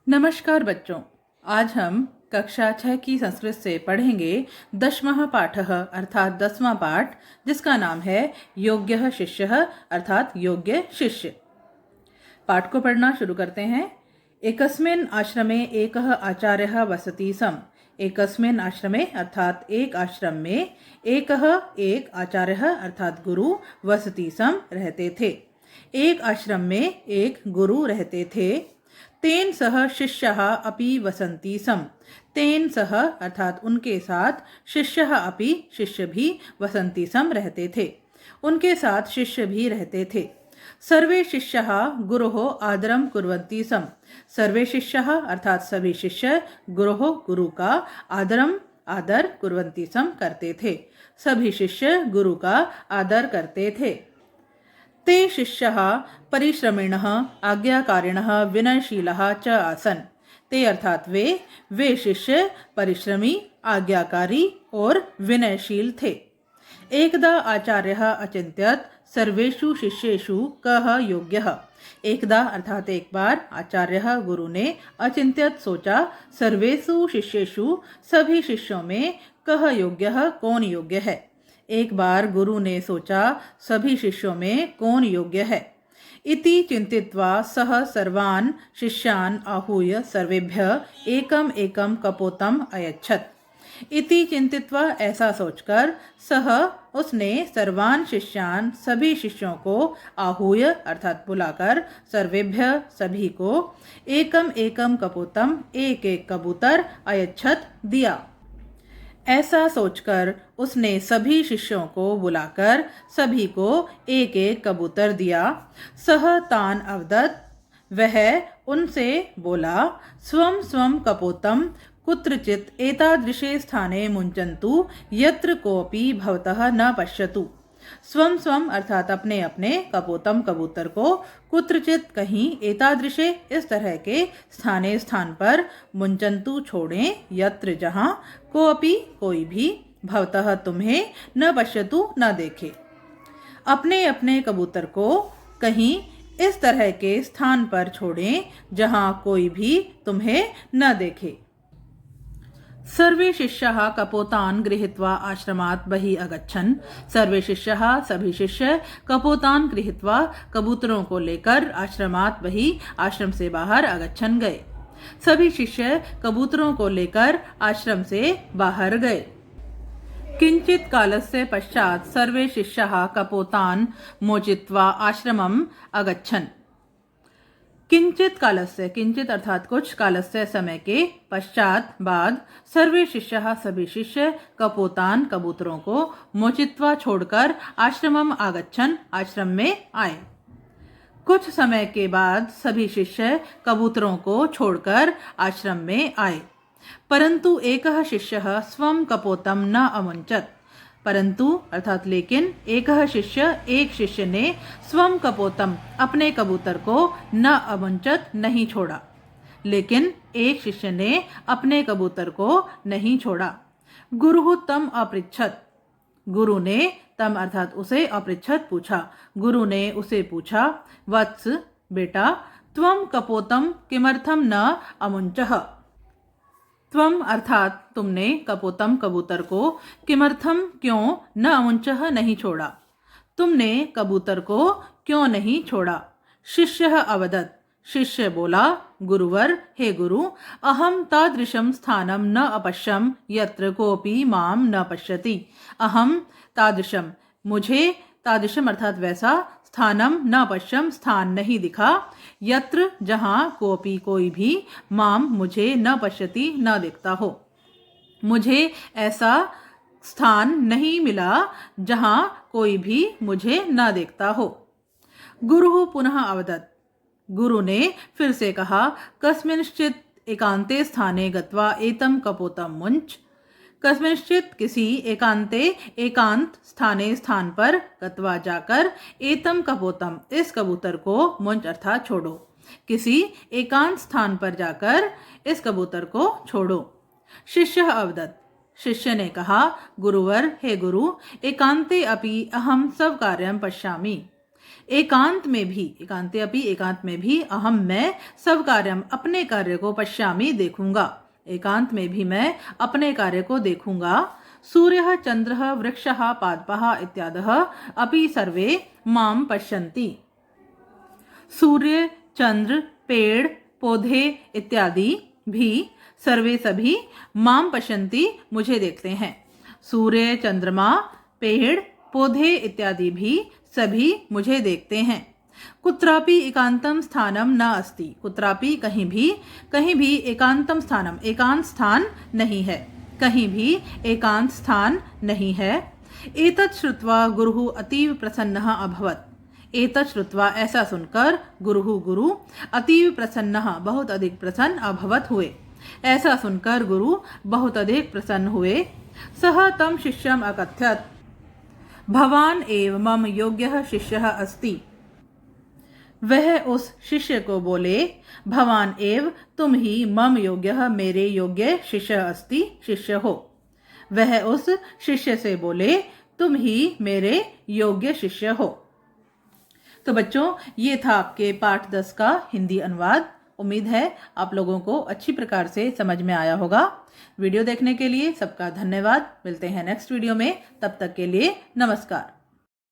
नमस्कार बच्चों। आज हम कक्षा 6 की संस्कृत से पढ़ेंगे 10वां पाठः अर्थात 10वां पाठ, जिसका नाम है योग्यः शिष्यः अर्थात योग्य शिष्य। पाठ को पढ़ना शुरू करते हैं। एकस्मिन् आश्रमे एकः आचार्यः वसति स्म। एकस्मिन् आश्रमे अर्थात एक आश्रम में एकः एक आचार्यः अर्थात गुरु वसति स्म रहते थे। एक आश्रम में एक गुरु रहते थे। तेन सह शिष्यः अपि वसन्ति स्म। तेन सह अर्थात उनके साथ शिष्यः अपि शिष्य भी वसन्ति स्म रहते थे। उनके साथ शिष्य भी रहते थे। सर्वे शिष्यः गुरोः आदरं कुर्वन्ति स्म। सर्वे शिष्यः अर्थात सभी शिष्य गुरोः गुरु का आदर कुर्वन्ति स्म करते थे। सभी शिष्य गुरु का आदर करते थे। ते शिष्यः परिश्रमिणः आज्ञाकारिणः विनयशीलः च आसन्। ते अर्थात वे शिष्य परिश्रमी, आज्ञाकारी और विनयशील थे। एकदा आचार्यः अचिन्त्यत् सर्वेषु शिष्येषु कः योग्यः। एकदा अर्थात एक बार आचार्यः गुरु ने अचिन्त्यत् सोचा, सर्वेषु शिष्येषु सभी शिष्यों में कः योग्यः कौन योग्य है। एक बार गुरु ने सोचा सभी शिष्यों में कौन योग्य है। इति चिंतित्वा सः सर्वान् शिष्यान् आहूय सर्वेभ्यः एकम एकम कपोतम अयच्छत्। इति चिंतित्वा ऐसा सोचकर सह उसने सर्वान् शिष्यान् सभी शिष्यों को आहूय अर्थात बुलाकर सर्वेभ्य सभी को एकम एकम कपोतम एक एक कबूतर अयच्छत् दिया। ऐसा सोचकर उसने सभी शिष्यों को बुलाकर सभी को एक एक कबूतर दिया। सह तान अवदत्, वह उनसे बोला, स्वं स्वं कपोतम कुत्रचित् एतादृशे स्थाने मुञ्चन्तु यत्र कोऽपि भवतः न पश्यतु। स्वं स्वं अर्थात अपने अपने कपोतम कबूतर को कुत्रचित कहीं एतादृशे इस तरह के स्थान पर मुंचन्तु छोड़ें, यत्र जहाँ कोऽपि कोई भी भवतः तुम्हें न पश्यतु न देखे। अपने अपने कबूतर को कहीं इस तरह के स्थान पर छोड़ें जहाँ कोई भी तुम्हें न देखे। सर्वे शिष्याः कपोतान् गृहीत्वा आश्रमात् बहिः अगच्छन्। सर्वे शिष्याः सभी शिष्य कपोतान् गृहीत्वा कबूतरों को लेकर आश्रमात् बहिः आश्रम से बाहर अगच्छन् गए। सभी शिष्य कबूतरों को लेकर आश्रम से बाहर गए। किंचित कालस्य पश्चात् सर्वे शिष्याः कपोतान् मोचित्वा आश्रमम् अगच्छन्। किंचित कालस्य, किंचित अर्थात कुछ, कालस्य समय के, पश्चात बाद, सर्वे शिष्यः सभी शिष्य कपोतान कबूतरों को मोचित्वा छोड़कर आश्रमम आगच्छन् आश्रम में आए। कुछ समय के बाद सभी शिष्य कबूतरों को छोड़कर आश्रम में आए। परंतु एकः शिष्यः स्वं कपोतम न अमुञ्चत्। परंतु अर्थात लेकिन एकः शिष्य एक शिष्य ने स्वं कपोतम अपने कबूतर को न अमुञ्चत् नहीं छोड़ा। लेकिन एक शिष्य ने अपने कबूतर को नहीं छोड़ा। गुरुः तम अपृच्छत्। गुरु ने तम अर्थात उसे अपृच्छत् पूछा। गुरु ने उसे पूछा, वत्स बेटा, त्वं कपोतम किमर्थम न अमुञ्चः। त्वम अर्थात तुमने कपोतम कबूतर को किमर्थम क्यों न अमुञ्चः नहीं छोड़ा। तुमने कबूतर को क्यों नहीं छोड़ा। शिष्यः अवदत्, शिष्य बोला, गुरुवर हे गुरु, अहम तादृशं स्थानं न अपश्यम यत्र कोऽपि मां न पश्यति। अहम तादृशम, मुझे, तादृशम अर्थात वैसा, स्थानम न पश्यम स्थान नहीं दिखा, यत्र जहाँ कोपी कोई भी, माम मुझे न पश्यति न देखता हो। मुझे ऐसा स्थान नहीं मिला जहाँ कोई भी मुझे न देखता हो। गुरुः पुनः अवदत्, गुरु ने फिर से कहा, कस्मिंश्चित् एकांते स्थाने गत्वा एतं कपोतम मुञ्च। कस्मिंश्चित किसी एकांत स्थान पर गत्वा जाकर एतम कपोतम इस कबूतर को मुंच अर्थात छोड़ो। किसी एकांत स्थान पर जाकर इस कबूतर को छोड़ो। शिष्य अवदत्, शिष्य ने कहा, गुरुवर हे गुरु, एकांते अपि अहम सब कार्यम पश्यामि। एकांत में भी, एकांते अपि, एकांत में भी, अहम मैं, सब कार्यम अपने कार्य को पश्यामि देखूंगा, एकांत में भी मैं अपने कार्य को देखूंगा। सूर्यः चंद्रः वृक्षः पादपः इत्यादः अपि सर्वे माम पश्यन्ति। सूर्य, चंद्र, पेड़, पौधे इत्यादि भी सर्वे सभी माम पश्यन्ति मुझे देखते हैं। सूर्य, चंद्रमा, पेड़, पौधे इत्यादि भी सभी मुझे देखते हैं। कुत्रापि एकांतम स्थानम न अस्ति, कुत्रापि कहीं भी एकांतम स्थानम एकांत स्थान नहीं है, कहीं भी एकांत स्थान नहीं है। एतत् श्रुत्वा गुरुः अतीव प्रसन्नः अभवत्, एतत् श्रुत्वा ऐसा सुनकर गुरु अतीव प्रसन्नः बहुत अधिक प्रसन्न अभवत् हुए, ऐसा सुनकर गुरु बहुत अधिक प्रसन्न हुए। सः तं शिष्यम् अकथयत् भवान एव मम योग्यः शिष्यः अस्ति, वह उस शिष्य को बोले भवान एव तुम ही मम योग्यः मेरे योग्य शिष्य अस्ति, शिष्य हो। वह उस शिष्य से बोले तुम ही मेरे योग्य शिष्य हो। तो बच्चों, ये था आपके पाठ 10 का हिंदी अनुवाद। उम्मीद है आप लोगों को अच्छी प्रकार से समझ में आया होगा। वीडियो देखने के लिए सबका धन्यवाद। मिलते हैं नेक्स्ट वीडियो में, तब तक के लिए नमस्कार।